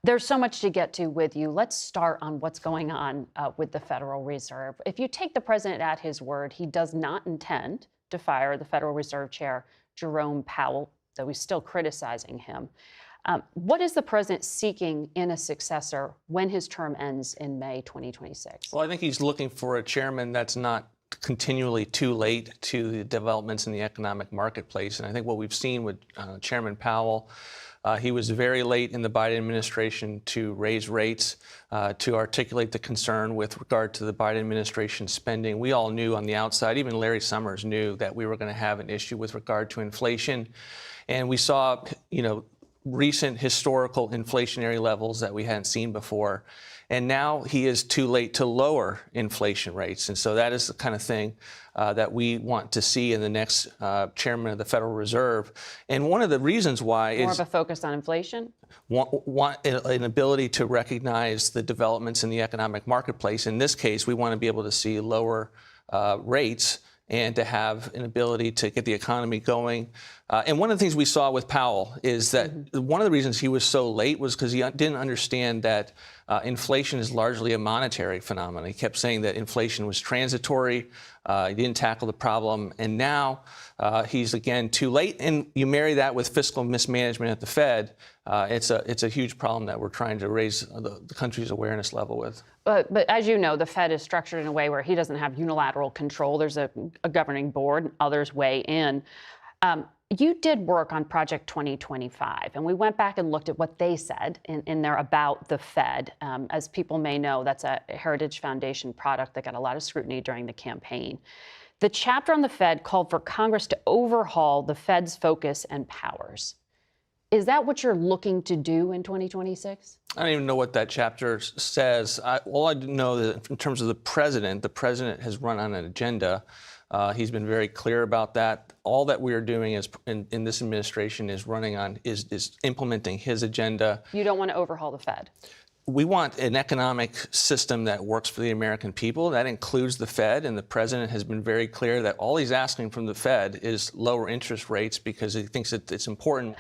There's so much to get to with you. Let's start on what's going on with the Federal Reserve. If you take the president at his word, he does not intend to fire the Federal Reserve Chair, Jerome Powell, though he's still criticizing him. What is the president seeking in a successor when his term ends in May 2026? Well, I think he's looking for a chairman that's not continually too late to the developments in the economic marketplace. And I think what we've seen with Chairman Powell, he was very late in the Biden administration to raise rates, to articulate the concern with regard to the Biden administration spending. We all knew on the outside, even Larry Summers knew that we were going to have an issue with regard to inflation. And we saw, recent historical inflationary levels that we hadn't seen before. And now he is too late to lower inflation rates. And so that is the kind of thing that we want to see in the next chairman of the Federal Reserve. And one of the reasons why is more of a focus on inflation? Want an ability to recognize the developments in the economic marketplace. In this case, we want to be able to see lower rates and to have an ability to get the economy going. And one of the things we saw with Powell is that one of the reasons he was so late was because he didn't understand that inflation is largely a monetary phenomenon. He kept saying that inflation was transitory. He didn't tackle the problem. And now he's, again, too late. And you marry that with fiscal mismanagement at the Fed, it's a huge problem that we're trying to raise the country's awareness level with. But as you know, the Fed is structured in a way where he doesn't have unilateral control. There's a governing board, others weigh in. You did work on Project 2025, and we went back and looked at what they said in their About the Fed. As people may know, that's a Heritage Foundation product that got a lot of scrutiny during the campaign. The chapter on the Fed called for Congress to overhaul the Fed's focus and powers. Is that what you're looking to do in 2026? I don't even know what that chapter says. All I know that in terms of the president has run on an agenda. He's been very clear about that. All that we are doing is in this administration is implementing his agenda. You don't want to overhaul the Fed? We want an economic system that works for the American people. That includes the Fed, and the president has been very clear that all he's asking from the Fed is lower interest rates because he thinks that it's important.